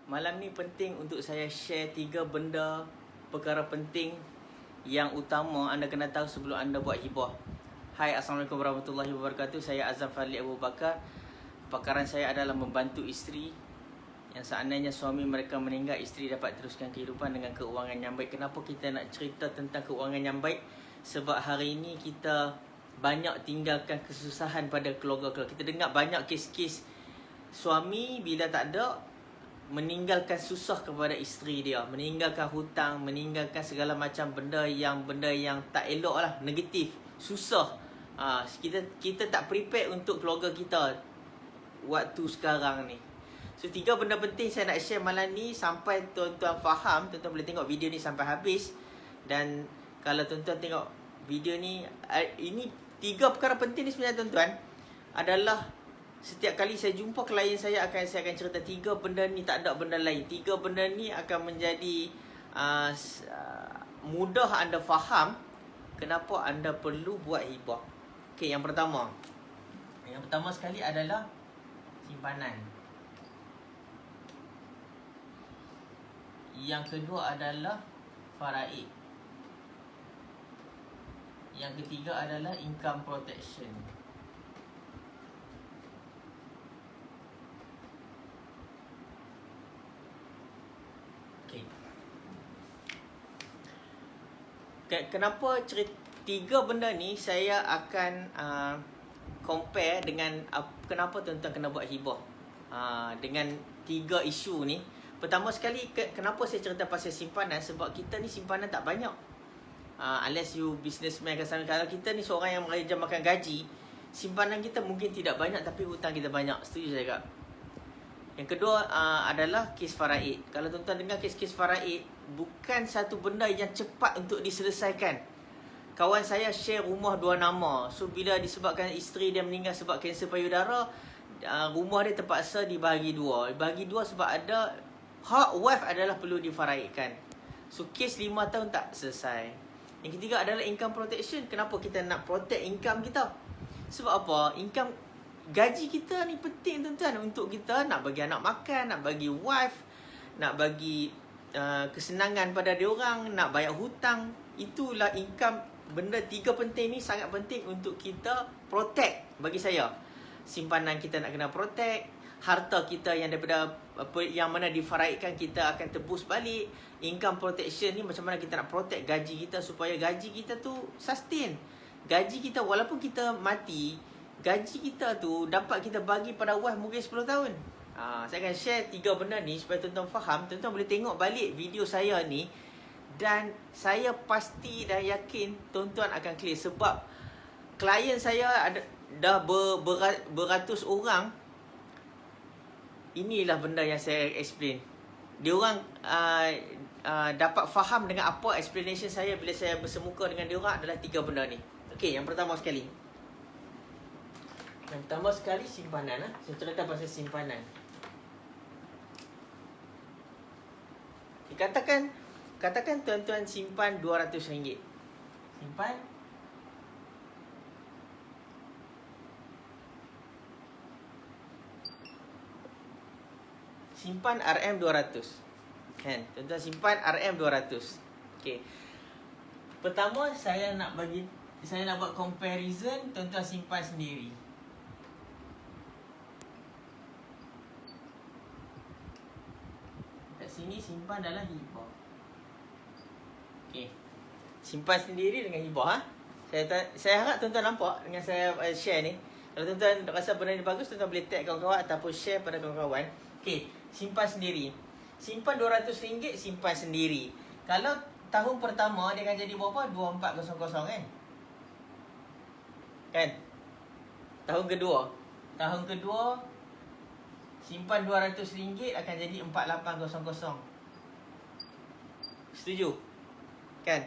Malam ni penting untuk saya share 3 benda perkara penting yang utama anda kena tahu sebelum anda buat hibah. Hai, Assalamualaikum warahmatullahi wabarakatuh. Saya Azam Fadli Abu Bakar. Pakaran saya adalah membantu isteri yang seandainya suami mereka meninggal, isteri dapat teruskan kehidupan dengan keuangan yang baik. Kenapa kita nak cerita tentang keuangan yang baik? Sebab hari ini kita banyak tinggalkan kesusahan pada keluarga. Kita dengar banyak kes-kes suami bila tak ada meninggalkan susah kepada isteri dia, meninggalkan hutang, meninggalkan segala macam benda yang tak elok lah, negatif, susah. Kita tak prepare untuk keluarga kita waktu sekarang ni. So 3 benda penting saya nak share malam ni sampai tuan-tuan faham. Tuan-tuan boleh tengok video ni sampai habis. Dan kalau tuan-tuan tengok video ni, ini 3 perkara penting ni sebenarnya tuan-tuan adalah setiap kali saya jumpa klien saya akan cerita 3 benda ni, tak ada benda lain. 3 benda ni akan menjadi mudah anda faham kenapa anda perlu buat hibah. Okey, yang pertama sekali adalah simpanan. Yang kedua adalah faraid. Yang ketiga adalah income protection. Kenapa 3 benda ni saya akan compare dengan kenapa tuan-tuan kena buat hibah dengan 3 isu ni. Pertama sekali, kenapa saya cerita pasal simpanan? Sebab kita ni simpanan tak banyak. Unless you businessman ke sana. Kalau kita ni seorang yang mengajar makan gaji, simpanan kita mungkin tidak banyak tapi hutang kita banyak. Setuju saya kak? Yang kedua adalah kes faraid. Kalau tuan-tuan dengar kes-kes faraid, bukan satu benda yang cepat untuk diselesaikan. Kawan saya share rumah 2 nama. So bila disebabkan isteri dia meninggal sebab kanser payudara, rumah dia terpaksa dibahagi 2. Dibahagi 2 sebab ada hak wife adalah perlu difaraidkan. So kes 5 tahun tak selesai. Yang ketiga adalah income protection. Kenapa kita nak protect income kita? Sebab apa? Gaji kita ni penting tuan-tuan untuk kita nak bagi anak makan, nak bagi wife, nak bagi kesenangan pada diorang, nak bayar hutang. Itulah income. Benda 3 penting ni sangat penting untuk kita protect. Bagi saya, simpanan kita nak kena protect. Harta kita yang daripada yang mana difaraidkan kita akan tebus balik. Income protection ni macam mana kita nak protect gaji kita supaya gaji kita tu sustain. Gaji kita walaupun kita mati, gaji kita tu dapat kita bagi pada wife mungkin 10 tahun. Saya akan share 3 benda ni supaya tuan-tuan faham. Tuan-tuan boleh tengok balik video saya ni dan saya pasti dan yakin tuan-tuan akan clear. Sebab klien saya dah beratus orang. Inilah benda yang saya explain. Diorang dapat faham dengan apa explanation saya bila saya bersemuka dengan diorang adalah 3 benda ni. Okey, yang pertama sekali. Yang pertama sekali simpanan. Saya cerita pasal simpanan. Katakan tuan-tuan simpan RM200. Simpan RM200. Kan? Tuan-tuan simpan RM200. Okey. Pertama saya nak buat comparison, tuan-tuan simpan sendiri. Kat sini simpan dalam hibah. Okey. Simpan sendiri dengan hibah. Saya harap tuan-tuan nampak dengan saya share ni. Kalau tuan-tuan rasa benda ni bagus, tuan-tuan boleh tag kawan-kawan ataupun share pada kawan-kawan. Okey, simpan sendiri. Simpan RM200, simpan sendiri. Kalau tahun pertama dia akan jadi berapa? 2400 kan? Kan? Tahun kedua simpan RM200 akan jadi 4800. Setuju? Kan?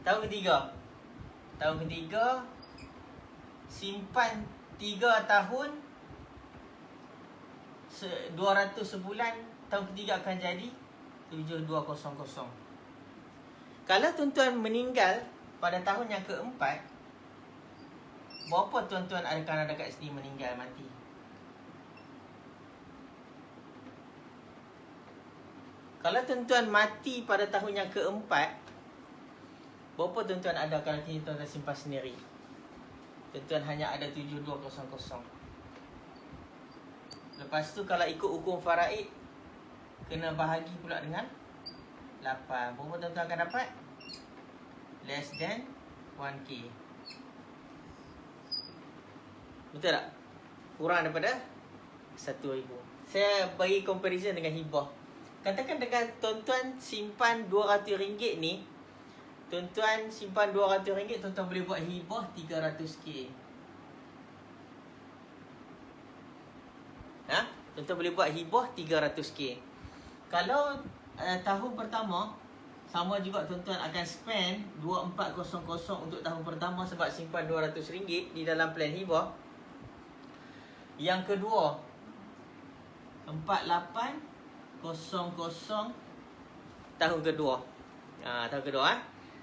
Tahun ketiga simpan 3 tahun 200 sebulan. Tahun ketiga akan jadi 7200. Kalau tuan-tuan meninggal pada tahun yang keempat, berapa tuan-tuan akan ada kat sini meninggal mati? Kalau tuan-tuan mati pada tahun yang keempat, berapa tuan-tuan ada kalau tuan-tuan simpan sendiri? Tuan-tuan hanya ada 7200. Lepas tu kalau ikut hukum faraid, kena bahagi pula dengan 8. Berapa tuan-tuan akan dapat? Less than 1K. Betul tak? Kurang daripada 1,000. Saya bagi comparison dengan hibah. Katakan dengan tuan-tuan simpan RM200 ni, tuan-tuan simpan RM200, tuan-tuan boleh buat hibah 300K. Ha? Tuan-tuan boleh buat hibah 300K. Kalau tahun pertama, sama juga tuan-tuan akan spend 2400 untuk tahun pertama sebab simpan RM200 di dalam plan hibah. Yang kedua, 4800 tahun kedua. Tahun kedua.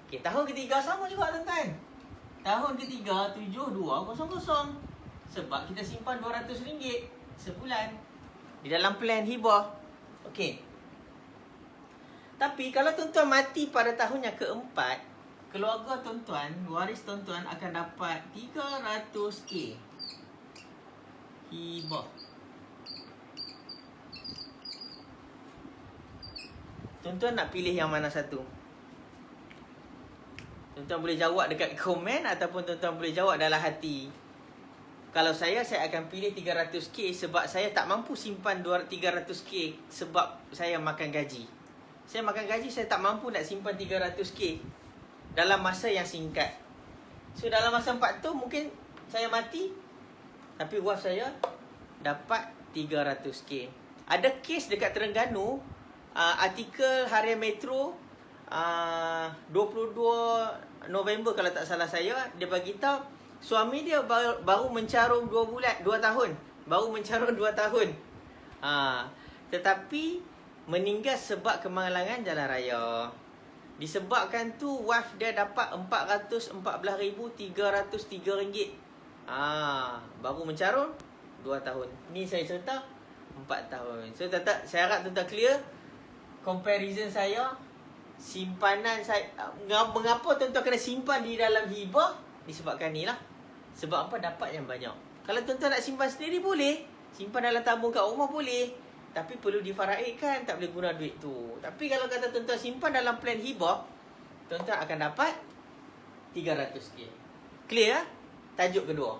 Okey, tahun ketiga sama juga tuan-tuan. Tahun ketiga 7200 sebab kita simpan RM200 sebulan di dalam plan hibah. Okey. Tapi kalau tuan-tuan mati pada tahun yang keempat, keluarga tuan-tuan, waris tuan-tuan akan dapat 300K hibah. Tuan-tuan nak pilih yang mana satu? Tuan-tuan boleh jawab dekat komen ataupun tuan-tuan boleh jawab dalam hati. Kalau saya akan pilih 300K sebab saya tak mampu simpan 300K sebab saya makan gaji. Saya makan gaji, saya tak mampu nak simpan 300K dalam masa yang singkat. So dalam masa 4 tu mungkin saya mati, tapi waf saya dapat 300K. Ada kes dekat Terengganu, artikel Harian Metro 22 November kalau tak salah saya, dia bagi tahu suami dia baru mencarung 2 tahun. Baru mencarung 2 tahun. Tetapi meninggal sebab kemalangan jalan raya. Disebabkan tu waf dia dapat RM414,303. Baru mencarung 2 tahun. Ni saya cerita 4 tahun. So saya harap tuan-tuan clear comparison saya. Simpanan saya, mengapa tuan-tuan kena simpan di dalam hibah? Disebabkan ni lah. Sebab apa? Dapat yang banyak. Kalau tuan-tuan nak simpan sendiri boleh. Simpan dalam tabung kat rumah boleh. Tapi perlu difaraidkan, tak boleh guna duit tu. Tapi kalau kata tuan-tuan simpan dalam plan hibah, tuan-tuan akan dapat 300K. Clear? Tajuk kedua.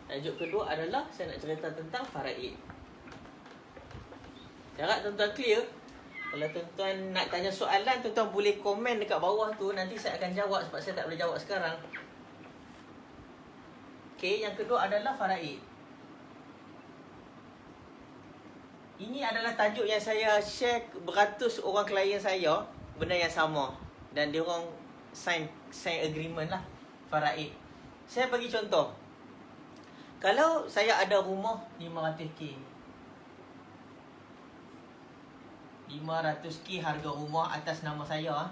Tajuk kedua adalah saya nak cerita tentang faraid. Saya harap tuan-tuan clear. Kalau tuan-tuan nak tanya soalan, tuan-tuan boleh komen dekat bawah tu. Nanti saya akan jawab sebab saya tak boleh jawab sekarang. Okay, yang kedua adalah faraid. Ini adalah tajuk yang saya share beratus orang klien saya, benda yang sama. Dan dia orang sign agreement lah, faraid. Saya bagi contoh. Kalau saya ada rumah 500K. 500K harga rumah atas nama saya.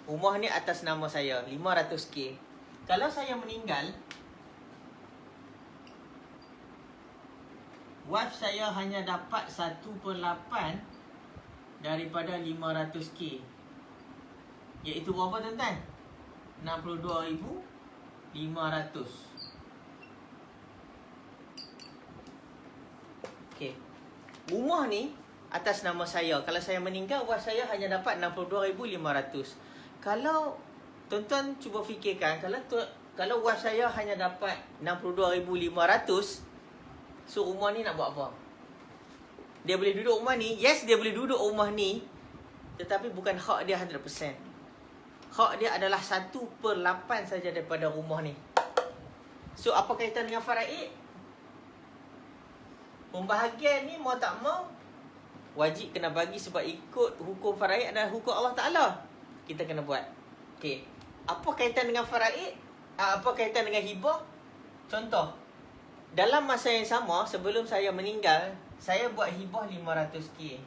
Rumah ni atas nama saya, 500K. Kalau saya meninggal, waf saya hanya dapat 1/8 daripada 500K. Iaitu berapa tuan-tuan? 62,500. Okey. Rumah ni atas nama saya. Kalau saya meninggal, waf saya hanya dapat 62,500. Kalau tuan-tuan cuba fikirkan, kalau waf saya hanya dapat 62,500, so rumah ni nak buat apa? Dia boleh duduk rumah ni. Yes, dia boleh duduk rumah ni, tetapi bukan hak dia 100%. Hak dia adalah 1/8 saja daripada rumah ni. So apa kaitan dengan faraid? Pembahagian ni mau tak mau wajib kena bagi sebab ikut hukum faraid adalah hukum Allah Ta'ala. Kita kena buat. Okey. Apa kaitan dengan faraid? Apa kaitan dengan hibah? Contoh. Dalam masa yang sama, sebelum saya meninggal, saya buat hibah 500K.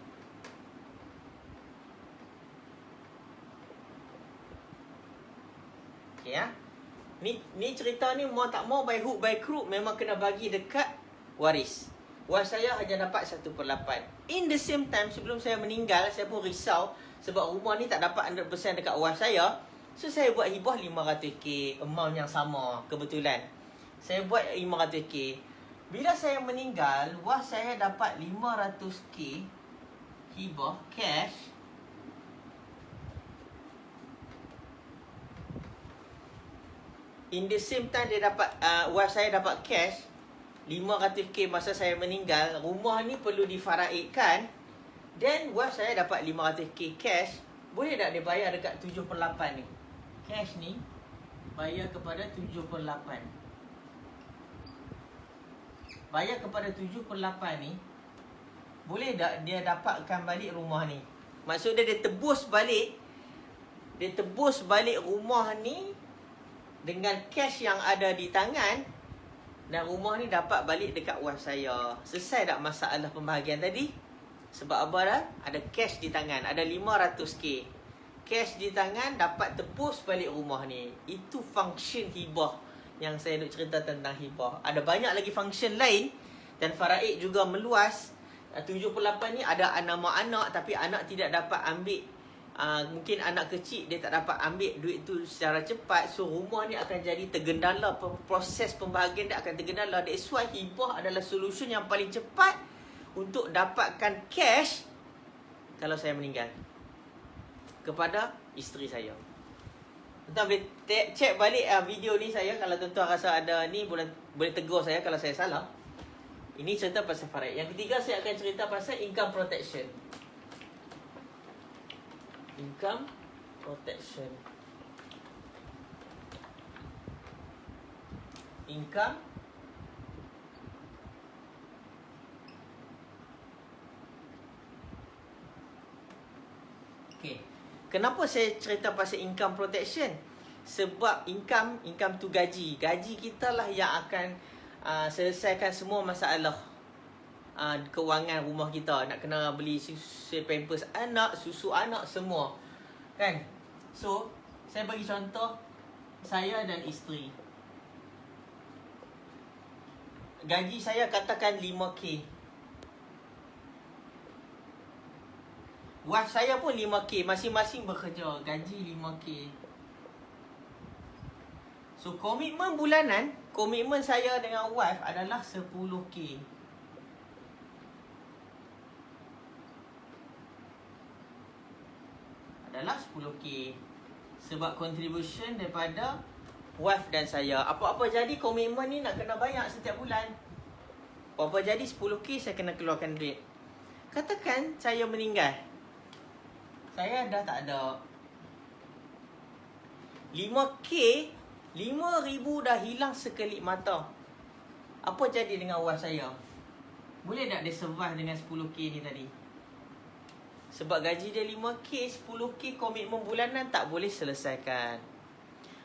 Okay, ya. Ni cerita ni mau tak mau, by hook by crook, memang kena bagi dekat waris. Was saya hanya dapat 1/8. In the same time, sebelum saya meninggal, saya pun risau sebab rumah ni tak dapat 100% dekat was saya. So saya buat hibah 500k, amount yang sama kebetulan. Saya buat 500k. Bila saya meninggal, was saya dapat 500k hibah cash. In the same time dia dapat was saya dapat cash 500k masa saya meninggal. Rumah ni perlu difaraidkan. Then was saya dapat 500k cash. Boleh tak dia bayar dekat 7/8 ni? Cash ni bayar kepada 7/8. Bayar kepada 7/8 ni, boleh tak dia dapatkan balik rumah ni? Maksud dia tebus balik. Dia tebus balik rumah ni dengan cash yang ada di tangan. Dan rumah ni dapat balik dekat was saya. Selesai tak masalah pembahagian tadi? Sebab apa dah? Ada cash di tangan. Ada 500k. Cash di tangan dapat tebus balik rumah ni. Itu function hibah yang saya nak cerita tentang hibah. Ada banyak lagi function lain. Dan faraid juga meluas. 7/8 ni ada nama anak tapi anak tidak dapat ambil. Mungkin anak kecil dia tak dapat ambil duit tu secara cepat. So rumah ni akan jadi tergendala. Proses pembahagian dia akan tergendala. That's why hibah adalah solution yang paling cepat untuk dapatkan cash kalau saya meninggal kepada isteri saya. Tuan boleh check balik video ni saya. Kalau tuan-tuan rasa ada ni, boleh tegur saya kalau saya salah. Ini cerita pasal faraid. Yang ketiga saya akan cerita pasal income protection. Income protection. Income okay. Kenapa saya cerita pasal income protection? Sebab income tu gaji. Gaji kita lah yang akan selesaikan semua masalah kewangan rumah kita. Nak kena beli susu pampers anak, susu anak, semua kan. So saya bagi contoh saya dan isteri. Gaji saya katakan 5k. Was saya pun 5k. Masing-masing bekerja. Gaji 5k. So komitmen bulanan, komitmen saya dengan wife adalah 10k. Adalah 10k. Sebab contribution daripada wife dan saya. Apa-apa jadi komitmen ni nak kena bayar setiap bulan. Apa-apa jadi 10k saya kena keluarkan duit. Katakan saya meninggal. Saya dah tak ada 5k, 5,000 dah hilang sekelip mata. Apa jadi dengan was saya? Boleh tak dia survive dengan 10k ni tadi? Sebab gaji dia 5k, 10k komitmen bulanan tak boleh selesaikan.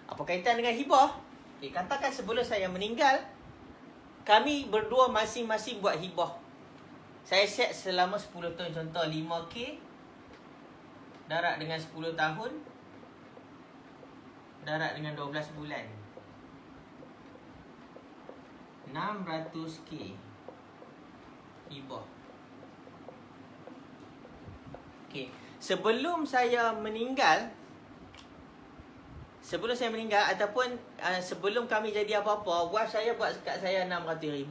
Apa kaitan dengan hibah? Okay, katakan sebelum saya meninggal, kami berdua masing-masing buat hibah. Saya set selama 10 tahun. Contoh 5k darat dengan 10 tahun, darat dengan 12 bulan, 600k hibah. Okay. Sebelum saya meninggal ataupun sebelum kami jadi apa-apa, wife saya buat dekat saya 600,000.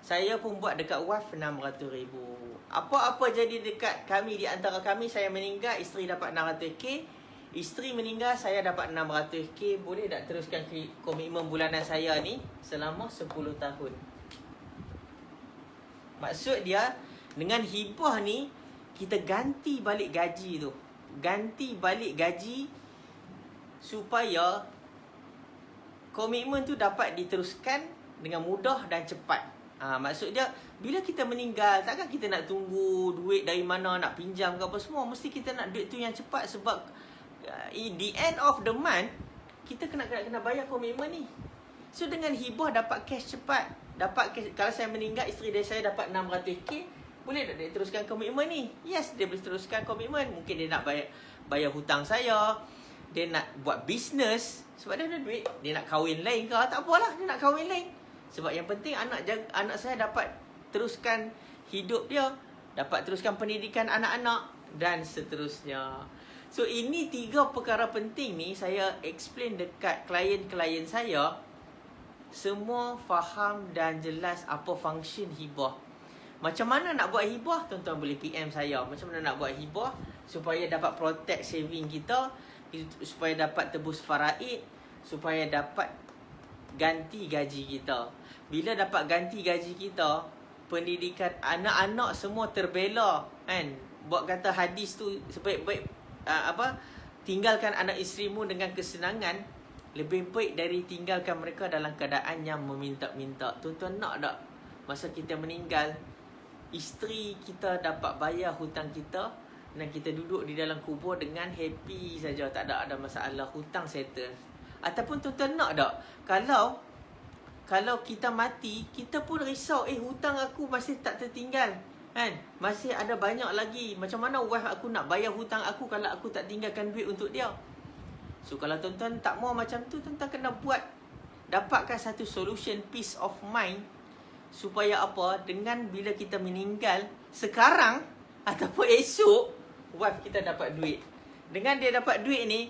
Saya pun buat dekat wife 600,000. Apa-apa jadi dekat kami, di antara kami, saya meninggal, isteri dapat 600k. Isteri meninggal, saya dapat 600k. Boleh tak teruskan komitmen bulanan saya ni selama 10 tahun? Maksud dia, dengan hibah ni, kita ganti balik gaji tu. Ganti balik gaji supaya komitmen tu dapat diteruskan dengan mudah dan cepat. Maksud dia, bila kita meninggal, takkan kita nak tunggu duit dari mana, nak pinjam ke apa semua. Mesti kita nak duit tu yang cepat. Sebab the end of the month, kita kena bayar komitmen ni. So dengan hibah dapat cash cepat. Dapat cash. Kalau saya meninggal, isteri dari saya dapat 600k. Boleh tak dia teruskan komitmen ni? Yes, dia boleh teruskan komitmen. Mungkin dia nak bayar hutang saya. Dia nak buat bisnes. Sebab dia ada duit. Dia nak kahwin lain ke? Tak apalah, dia nak kahwin lain. Sebab yang penting anak saya dapat teruskan hidup dia, dapat teruskan pendidikan anak-anak dan seterusnya. So ini 3 perkara penting ni saya explain dekat klien-klien saya. Semua faham dan jelas apa function hibah. Macam mana nak buat hibah? Tuan-tuan boleh PM saya. Macam mana nak buat hibah supaya dapat protect saving kita, supaya dapat tebus faraid, supaya dapat ganti gaji kita. Bila dapat ganti gaji kita, pendidikan anak-anak semua terbela, kan? Buat kata hadis tu sebaik-baik tinggalkan anak isterimu dengan kesenangan, lebih baik dari tinggalkan mereka dalam keadaan yang meminta-minta. Tuan-tuan nak tak masa kita meninggal, isteri kita dapat bayar hutang kita dan kita duduk di dalam kubur dengan happy saja, tak ada masalah, hutang settle. Ataupun tuan-tuan nak tak kalau kita mati, kita pun risau, hutang aku masih tak tertinggal, kan? Masih ada banyak lagi. Macam mana wife aku nak bayar hutang aku kalau aku tak tinggalkan duit untuk dia? So kalau tuan-tuan tak mau macam tu, tuan-tuan kena dapatkan satu solution, peace of mind. Supaya apa? Dengan bila kita meninggal sekarang ataupun esok, wife kita dapat duit. Dengan dia dapat duit ni,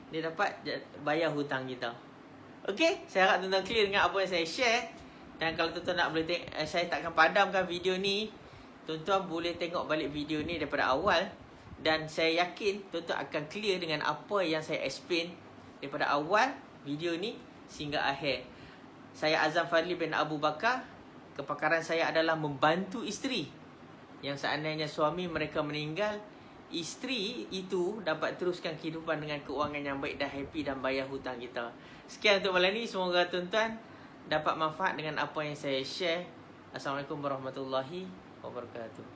dia dapat bayar hutang kita. Okey, saya harap tuan-tuan clear dengan apa yang saya share. Dan kalau tuan-tuan nak boleh saya takkan padamkan video ni. Tuan-tuan boleh tengok balik video ni daripada awal. Dan saya yakin tuan-tuan akan clear dengan apa yang saya explain daripada awal video ni sehingga akhir. Saya Azam Fadli bin Abu Bakar. Kepakaran saya adalah membantu isteri yang seandainya suami mereka meninggal, isteri itu dapat teruskan kehidupan dengan keuangan yang baik dan happy dan bayar hutang kita. Sekian untuk malam ni. Semoga tuan-tuan dapat manfaat dengan apa yang saya share. Assalamualaikum warahmatullahi wabarakatuh.